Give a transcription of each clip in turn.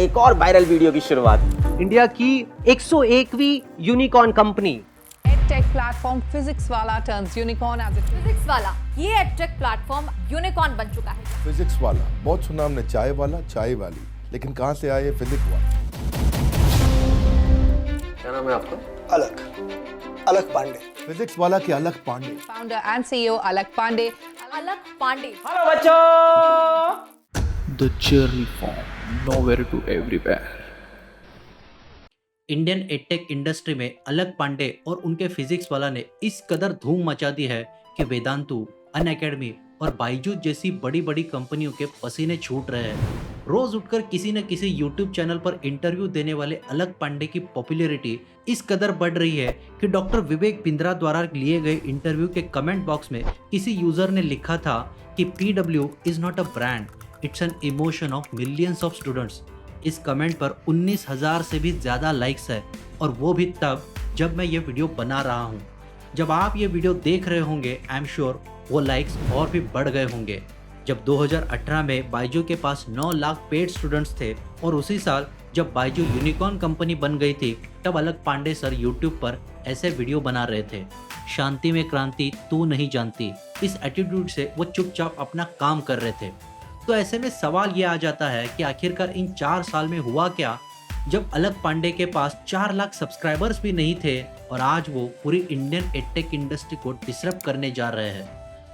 एक और viral video की शुरुआत। इंडिया की 101वीं unicorn company tech platform PhysicsWallah turns unicorn as it Physics Wallah ये एडटेक प्लेटफॉर्म यूनिकॉर्न बन चुका है। फिजिक्स वाला बहुत सुना हमने, चाय वाला, चाय वाली, लेकिन कहाँ से आए फिजिक्स वाला? क्या नाम है आपका? अलक पांडे। फिजिक्स वाला के Alakh Pandey. founder and CEO Alak Pandey. Alakh Pandey. Hello बच्चों। The journey from nowhere to everywhere. Indian edtech industry में अलक पांडे और उनके फिजिक्स वाला ने इस कदर धूम मचा दी है कि वेदांतु, अनअकैडमी और बायजूस जैसी बड़ी बड़ी कंपनियों के पसीने छूट रहे हैं। रोज उठकर किसी न किसी यूट्यूब चैनल पर इंटरव्यू देने वाले अलक पांडे की पॉपुलैरिटी इस कदर बढ़ रही है कि डॉक्टर विवेक बिंद्रा द्वारा लिए गए इंटरव्यू के कमेंट बॉक्स में किसी यूजर ने लिखा था कि PW is not a brand, it's an emotion of millions of students. इस कमेंट पर 19,000 से भी ज़्यादा लाइक्स है, और वो भी तब जब मैं ये वीडियो बना रहा हूँ। जब आप ये वीडियो देख रहे होंगे, आई एम श्योर वो लाइक्स और भी बढ़ गए होंगे। जब 2018 में बायजू के पास 9 लाख पेड स्टूडेंट्स थे और उसी साल जब बायजू यूनिकॉर्न कंपनी बन गई थी, तब अलक पांडे सर यूट्यूब पर ऐसे वीडियो बना रहे थे, शांति में क्रांति तू नहीं जानती। इस एटीट्यूड से वो चुपचाप अपना काम कर रहे थे। तो ऐसे में सवाल ये आ जाता है कि आखिरकार इन 4 साल में हुआ क्या, जब अलक पांडे के पास 4 लाख सब्सक्राइबर्स भी नहीं थे और आज वो पूरी इंडियन एडटेक इंडस्ट्री को डिसरप्ट करने जा रहे हैं।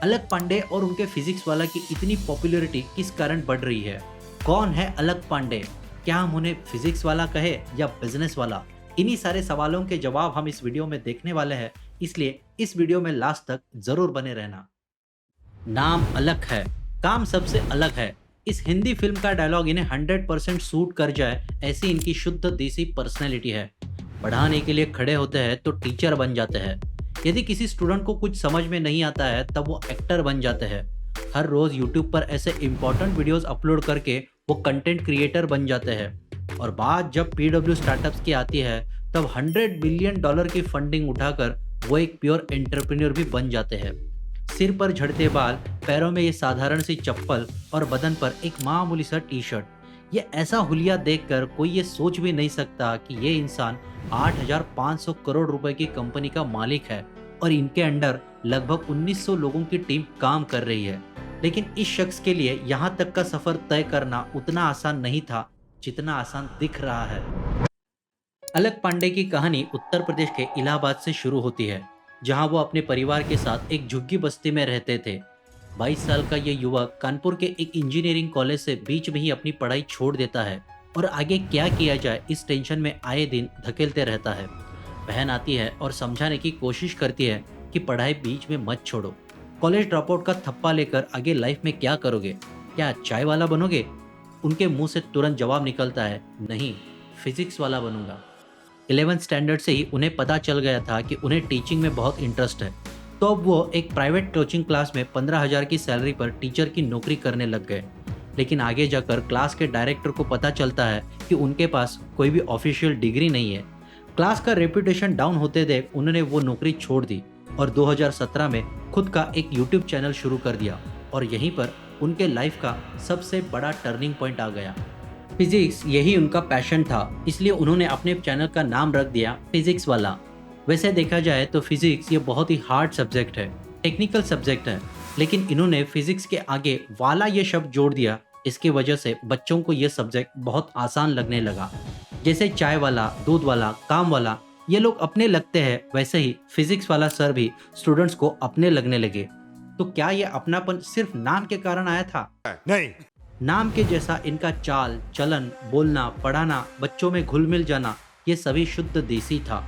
अलक पांडे और उनके फिजिक्स वाला की इतनी पॉपुलैरिटी किस कारण बढ़ रही है? कौन है अलक पांडे? क्या हम उन्हें फिजिक्स वाला कहे या बिजनेस वाला? इन्हीं सारे सवालों के जवाब हम इस वीडियो में देखने वाले हैं, इसलिए इस वीडियो में लास्ट तक जरूर बने रहना। नाम अलक है, काम सबसे अलग है। इस हिंदी फिल्म का डायलॉग इन्हें 100% सूट कर जाए, ऐसी इनकी शुद्ध देसी पर्सनैलिटी है। पढ़ाने के लिए खड़े होते हैं तो टीचर बन जाते हैं। यदि किसी स्टूडेंट को कुछ समझ में नहीं आता है तब वो एक्टर बन जाते हैं। हर रोज यूट्यूब पर ऐसे इंपॉर्टेंट वीडियोस अपलोड करके वो कंटेंट क्रिएटर बन जाते हैं। और बात जब PW स्टार्टअप्स की आती है तब $100 बिलियन की फंडिंग उठाकर वो एक प्योर एंटरप्रेन्योर भी बन जाते हैं। सिर पर झड़ते बाल, पैरों में ये साधारण सी चप्पल और बदन पर एक मामूली सा टी-शर्ट। ये ऐसा हुलिया देखकर कोई ये सोच भी नहीं सकता कि ये इंसान 8,500 करोड़ रुपए की कंपनी का मालिक है और इनके अंडर लगभग 1900 लोगों की टीम काम कर रही है। लेकिन इस शख्स के लिए यहाँ तक का सफर तय करना उतना आसान नहीं था जितना आसान दिख रहा है। अलक पांडे की कहानी उत्तर प्रदेश के इलाहाबाद से शुरू होती है, जहां वो अपने परिवार के साथ एक झुग्गी बस्ती में रहते थे। 22 साल का ये युवक कानपुर के एक इंजीनियरिंग कॉलेज से बीच में ही अपनी पढ़ाई छोड़ देता है और आगे क्या किया जाए इस टेंशन में आए दिन धकेलते रहता है। बहन आती है और समझाने की कोशिश करती है कि पढ़ाई बीच में मत छोड़ो, कॉलेज ड्रॉप आउट का थप्पा लेकर आगे लाइफ में क्या करोगे? क्या चाय वाला बनोगे? उनके मुंह से तुरंत जवाब निकलता है, नहीं, फिजिक्स वाला बनूंगा। 11th स्टैंडर्ड से ही उन्हें पता चल गया था कि उन्हें टीचिंग में बहुत इंटरेस्ट है, तो अब वो एक प्राइवेट कोचिंग क्लास में 15,000 की सैलरी पर टीचर की नौकरी करने लग गए। लेकिन आगे जाकर क्लास के डायरेक्टर को पता चलता है कि उनके पास कोई भी ऑफिशियल डिग्री नहीं है। क्लास का रेपुटेशन डाउन होते देख उन्होंने वो नौकरी छोड़ दी और 2017 में खुद का एक यूट्यूब चैनल शुरू कर दिया, और यहीं पर उनके लाइफ का सबसे बड़ा टर्निंग पॉइंट आ गया। फिजिक्स यही उनका पैशन था, इसलिए उन्होंने अपने चैनल का नाम रख दिया फिजिक्स वाला। वैसे देखा जाए तो फिजिक्स ये बहुत ही हार्ड सब्जेक्ट है, टेक्निकल सब्जेक्ट है, लेकिन इन्होंने फिजिक्स के आगे वाला ये शब्द जोड़ दिया। इसकी वजह से बच्चों को ये सब्जेक्ट बहुत आसान लगने लगा। जैसे चाय वाला, दूध वाला, काम वाला ये लोग अपने लगते हैं, वैसे ही फिजिक्स वाला सर भी स्टूडेंट्स को अपने लगने लगे। तो क्या ये अपनापन सिर्फ नाम के कारण आया था? नहीं। नाम के जैसा इनका चाल चलन, बोलना, पढ़ाना, बच्चों में घुल मिल जाना, ये सभी शुद्ध देसी था।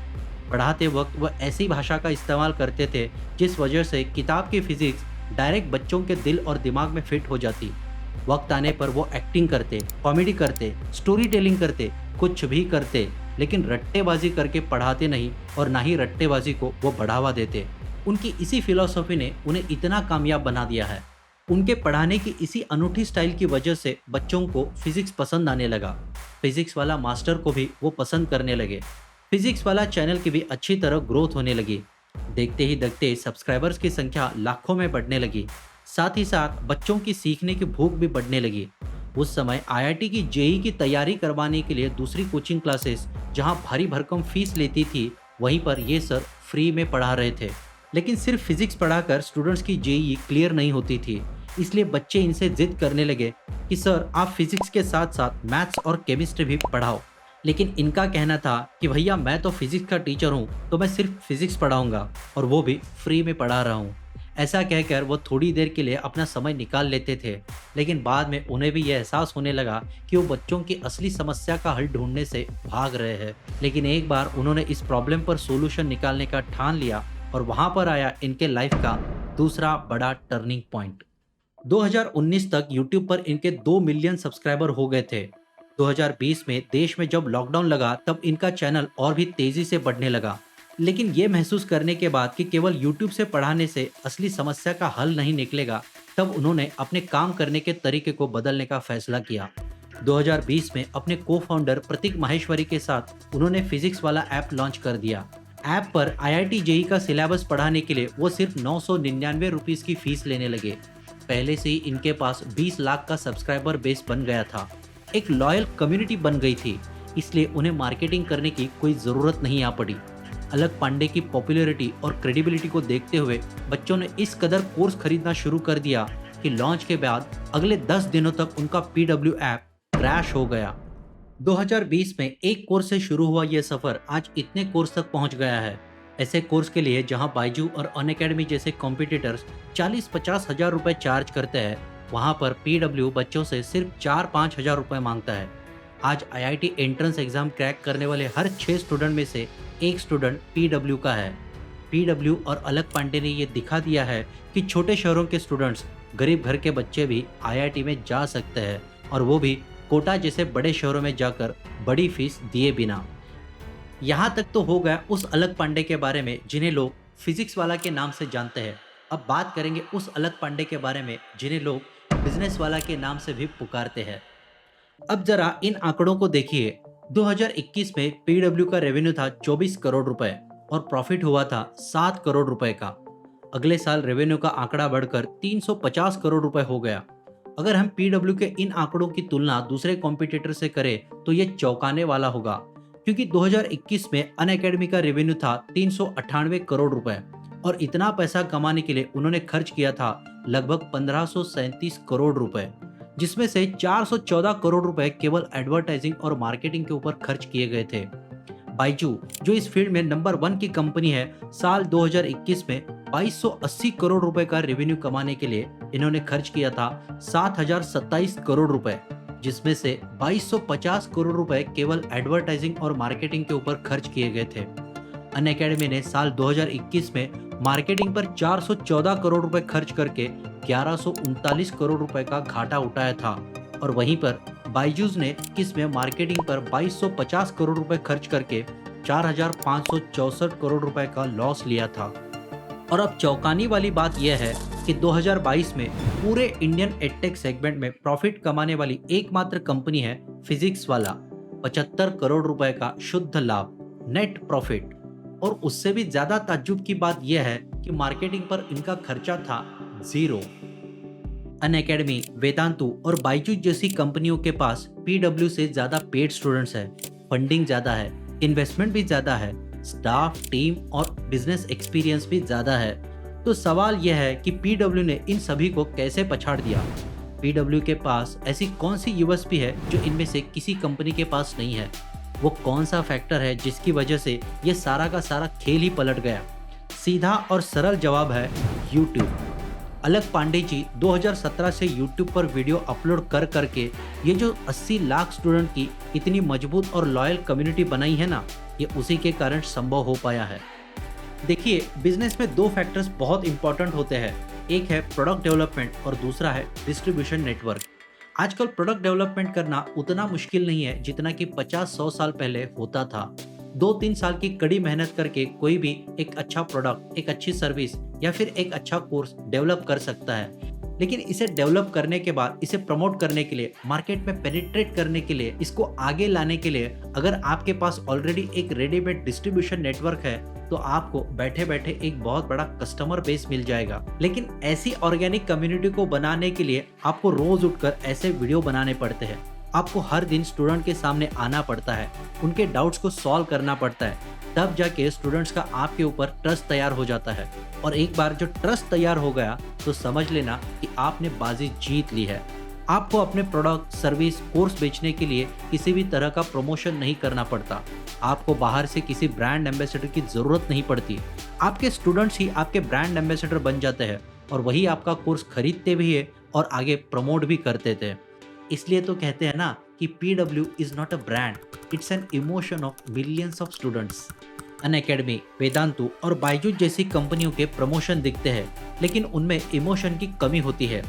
पढ़ाते वक्त वह ऐसी भाषा का इस्तेमाल करते थे जिस वजह से किताब की फिजिक्स डायरेक्ट बच्चों के दिल और दिमाग में फिट हो जाती। वक्त आने पर वो एक्टिंग करते, कॉमेडी करते, स्टोरी टेलिंग करते, कुछ भी करते, लेकिन रट्टेबाजी करके पढ़ाते नहीं और ना ही रट्टेबाजी को वो बढ़ावा देते। उनकी इसी फिलॉसफी ने उन्हें इतना कामयाब बना दिया है। उनके पढ़ाने की इसी अनूठी स्टाइल की वजह से बच्चों को फिजिक्स पसंद आने लगा। फिजिक्स वाला मास्टर को भी वो पसंद करने लगे। फिजिक्स वाला चैनल की भी अच्छी तरह ग्रोथ होने लगी। देखते ही देखते सब्सक्राइबर्स की संख्या लाखों में बढ़ने लगी। साथ ही साथ बच्चों की सीखने की भूख भी बढ़ने लगी। उस समय आईआईटी की जेई की तैयारी करवाने के लिए दूसरी कोचिंग क्लासेस जहां भारी भरकम फीस लेती थी, वहीं पर ये सर फ्री में पढ़ा रहे थे। लेकिन सिर्फ फिजिक्स पढ़ाकर स्टूडेंट्स की जेई क्लियर नहीं होती थी, इसलिए बच्चे इनसे जिद करने लगे कि सर आप फिजिक्स के साथ साथ मैथ्स और केमिस्ट्री भी पढ़ाओ। लेकिन इनका कहना था कि भैया मैं तो फिजिक्स का टीचर हूँ, तो मैं सिर्फ फिजिक्स पढ़ाऊंगा और वो भी फ्री में पढ़ा रहा हूँ। ऐसा कहकर वो थोड़ी देर के लिए अपना समय निकाल लेते थे, लेकिन बाद में उन्हें भी यह एहसास होने लगा कि वो बच्चों की असली समस्या का हल ढूंढने से भाग रहे हैं। लेकिन एक बार उन्होंने इस प्रॉब्लम पर सोल्यूशन निकालने का ठान लिया और वहां पर आया इनके लाइफ का दूसरा बड़ा टर्निंग पॉइंट। 2019 तक YouTube पर इनके 2 मिलियन सब्सक्राइबर हो गए थे। 2020 में देश में जब लॉकडाउन लगा तब इनका चैनल और भी तेजी से बढ़ने लगा। लेकिन ये महसूस करने के बाद कि केवल YouTube से पढ़ाने से असली समस्या का हल नहीं निकलेगा, तब उन्होंने अपने काम करने के तरीके को बदलने का फैसला किया। 2020 में अपने को फाउंडर प्रतीक माहेश्वरी के साथ उन्होंने फिजिक्स वाला ऐप लॉन्च कर दिया। ऐप पर IIT जेई का सिलेबस पढ़ाने के लिए वो सिर्फ 999 रुपीस की फीस लेने लगे। पहले से ही इनके पास 20 लाख का सब्सक्राइबर बेस बन गया था, एक लॉयल कम्युनिटी बन गई थी, इसलिए उन्हें मार्केटिंग करने की कोई ज़रूरत नहीं आ पड़ी। अलक पांडे की पॉपुलैरिटी और क्रेडिबिलिटी को देखते हुए बच्चों ने इस कदर कोर्स खरीदना शुरू कर दिया कि लॉन्च के बाद अगले 10 दिनों तक उनका PW ऐप क्रैश हो गया। 2020 में एक कोर्स से शुरू हुआ यह सफ़र आज इतने कोर्स तक पहुंच गया है। ऐसे कोर्स के लिए जहां बायजू और अनअकैडमी जैसे कॉम्पिटिटर्स 40-50 हज़ार रुपये चार्ज करते हैं, वहां पर PW बच्चों से सिर्फ 4-5 हज़ार रुपये मांगता है। आज IIT एंट्रेंस एग्जाम क्रैक करने वाले हर 6 स्टूडेंट में से एक स्टूडेंट PW का है। PW और अलक पांडे ने ये दिखा दिया है कि छोटे शहरों के स्टूडेंट्स, गरीब घर के बच्चे भी IIT में जा सकते हैं, और वो भी कोटा जैसे बड़े शहरों में जाकर बड़ी फीस दिए बिना। यहाँ तक तो हो गया उस अलक पांडे के बारे में जिन्हें लोग फिजिक्स वाला के नाम से जानते हैं। अब बात करेंगे उस अलक पांडे के बारे में जिन्हें लोग बिजनेस वाला के नाम से भी पुकारते हैं। अब जरा इन आंकड़ों को देखिए। 2021 में PW का रेवेन्यू था 24 करोड़ रुपए और प्रॉफिट हुआ था 7 करोड़ रुपए का। अगले साल रेवेन्यू का आंकड़ा बढ़कर 350 करोड़ रुपए हो गया। अगर हम PW के इन आंकड़ों की तुलना दूसरे कॉम्पिटिटर से करें तो ये चौंकाने वाला होगा, क्योंकि 2021 में अनअकैडमी का रेवेन्यू था 398 करोड़ रुपए और इतना पैसा कमाने के लिए उन्होंने खर्च किया था लगभग 1537 करोड़ रुपए, जिसमें से 414 करोड़ रुपए केवल एडवर्टाइजिंग और मार्केटिंग के ऊपर खर्च किए गए थे। बायजू, जो इस फील्ड में नंबर 1 की कंपनी है, साल 2021 में 2280 करोड़ रुपए का रेवेन्यू कमाने के लिए इन्होंने खर्च किया था 7027 करोड़ रुपए, जिसमें से 2250 करोड़ रुपए केवल एडवर्टाइजिंग और मार्केटिंग के ऊपर खर्च किए गए थे। अनअकैडमी ने साल 2021 में मार्केटिंग पर 414 करोड़ रुपए खर्च करके 1139 करोड़ रुपए का घाटा उठाया था, और वहीं पर बायजूस ने इसमें मार्केटिंग पर 2250 करोड़ रुपए खर्च करके 4564 करोड़ रुपए का लॉस लिया था। और अब चौंकाने वाली बात यह है कि 2022 में पूरे इंडियन एडटेक सेगमेंट में प्रॉफिट कमाने वाली एकमात्र कंपनी है फिजिक्स वाला। 75 करोड़ रुपए का शुद्ध लाभ, नेट प्रॉफिट। और उससे भी ज्यादा ताज्जुब की बात यह है कि मार्केटिंग पर इनका खर्चा था 0। अनअकैडमी, वेदांतु और बायजूस जैसी कंपनियों के पास PW से ज्यादा पेड स्टूडेंट्स है, फंडिंग ज्यादा है, इन्वेस्टमेंट भी ज्यादा है, स्टाफ, टीम और बिजनेस एक्सपीरियंस भी ज्यादा है। तो सवाल यह है कि PW ने इन सभी को कैसे पछाड़ दिया। PW के पास ऐसी कौन सी USP है जो इनमें से किसी कंपनी के पास नहीं है? वो कौन सा फैक्टर है जिसकी वजह से ये सारा का सारा खेल ही पलट गया? सीधा और सरल जवाब है YouTube। अलक पांडे जी 2017 से YouTube पर वीडियो अपलोड कर करके ये जो 80 लाख स्टूडेंट की इतनी मजबूत और लॉयल कम्युनिटी बनाई है ना, ये उसी के कारण संभव हो पाया है। देखिए, बिजनेस में 2 फैक्टर्स बहुत इंपॉर्टेंट होते हैं। एक है प्रोडक्ट डेवलपमेंट और दूसरा है डिस्ट्रीब्यूशन नेटवर्क। आजकल प्रोडक्ट डेवलपमेंट करना उतना मुश्किल नहीं है जितना कि 50-100 साल पहले होता था। 2-3 साल की कड़ी मेहनत करके कोई भी एक अच्छा प्रोडक्ट, एक अच्छी सर्विस या फिर एक अच्छा कोर्स डेवलप कर सकता है। लेकिन इसे डेवलप करने के बाद इसे प्रमोट करने के लिए, मार्केट में पेनिट्रेट करने के लिए, इसको आगे लाने के लिए अगर आपके पास ऑलरेडी एक रेडीमेड डिस्ट्रीब्यूशन नेटवर्क है तो आपको बैठे बैठे एक बहुत बड़ा कस्टमर बेस मिल जाएगा। लेकिन ऐसी ऑर्गेनिक कम्युनिटी को बनाने के लिए आपको रोज उठकर ऐसे वीडियो बनाने पड़ते हैं। आपको हर दिन स्टूडेंट के सामने आना पड़ता है, उनके डाउट्स को सॉल्व करना पड़ता है, तब जाके स्टूडेंट्स का आपके ऊपर ट्रस्ट तैयार हो जाता है। और एक बार जो ट्रस्ट तैयार हो गया तो समझ लेना कि आपने बाजी जीत ली है। आपको अपने प्रोडक्ट, सर्विस, कोर्स बेचने के लिए किसी भी तरह का प्रमोशन नहीं करना पड़ता। आपको बाहर से किसी ब्रांड एम्बेसडर की जरूरत नहीं पड़ती। आपके स्टूडेंट्स ही आपके ब्रांड एम्बेसडर बन जाते हैं और वही आपका कोर्स खरीदते भी है और आगे प्रमोट भी करते थे। इसलिए तो कहते हैं ना कि PW is not a brand, it's an emotion of millions of students. Unacademy, Vedantu और बायजूस जैसी कंपनियों के प्रमोशन दिखते हैं, लेकिन उनमें इमोशन की कमी होती है।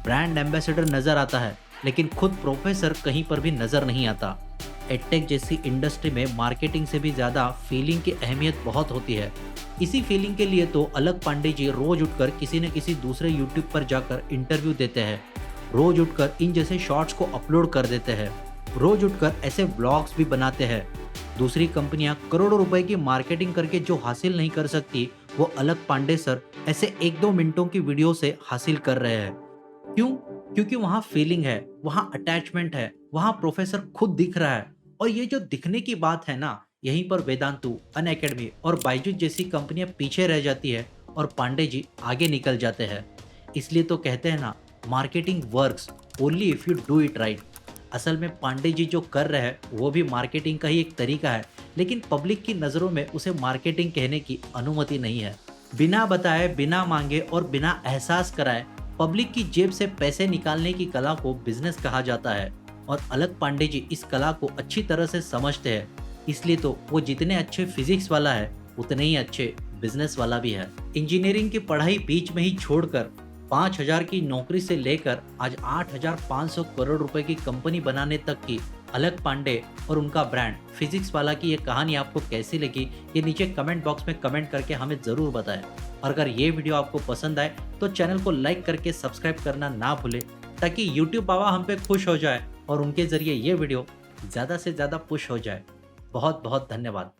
ब्रांड एम्बेसडर नजर आता है, लेकिन खुद प्रोफेसर कहीं पर भी नजर नहीं आता। एडटेक जैसी इंडस्ट्री में मार्केटिंग से भी ज़्यादा फीलिंग की अहमियत बहुत होती है। इसी फीलिंग के लिए तो अलग पांडे जी रोज उठकर किसी न किसी दूसरे यूट्यूब पर जाकर इंटरव्यू देते हैं, रोज उठकर इन जैसे शॉर्ट्स को अपलोड कर देते हैं, रोज उठकर ऐसे ब्लॉग्स भी बनाते हैं। दूसरी कंपनियां करोड़ों रुपए की मार्केटिंग करके जो हासिल नहीं कर सकती, वो अलग पांडे सर ऐसे 1-2 मिनटों की वीडियो से हासिल कर रहे हैं। क्यों? क्योंकि वहाँ फीलिंग है, वहाँ अटैचमेंट है, वहाँ प्रोफेसर खुद दिख रहा है। और ये जो दिखने की बात है ना, यहीं पर वेदांतु, अनअकैडमी और बायजूस जैसी कंपनियां पीछे रह जाती है और पांडे जी आगे निकल जाते हैं। इसलिए तो कहते हैं ना, marketing works only if you do it right. असल में पांडे जी जो कर रहे हैं वो भी मार्केटिंग का ही एक तरीका है, लेकिन पब्लिक की नज़रों में उसे मार्केटिंग कहने की अनुमति नहीं है। बिना बताए, बिना मांगे और बिना एहसास कराए पब्लिक की जेब से पैसे निकालने की कला को बिजनेस कहा जाता है। और अलग पांडे जी इस कला को अच्छी तरह से समझते हैं, इसलिए तो वो जितने अच्छे फिजिक्स वाला है उतने ही अच्छे बिजनेस वाला भी है। इंजीनियरिंग की पढ़ाई बीच में ही छोड़कर 5,000 की नौकरी से लेकर आज 8,500 करोड़ रुपए की कंपनी बनाने तक की अलग पांडे और उनका ब्रांड फिजिक्स वाला की ये कहानी आपको कैसी लगी, ये नीचे कमेंट बॉक्स में कमेंट करके हमें ज़रूर बताएं। और अगर ये वीडियो आपको पसंद आए तो चैनल को लाइक करके सब्सक्राइब करना ना भूलें, ताकि यूट्यूब बाबा हम पे खुश हो जाए और उनके ज़रिए ये वीडियो ज़्यादा से ज़्यादा पुश हो जाए। बहुत बहुत धन्यवाद।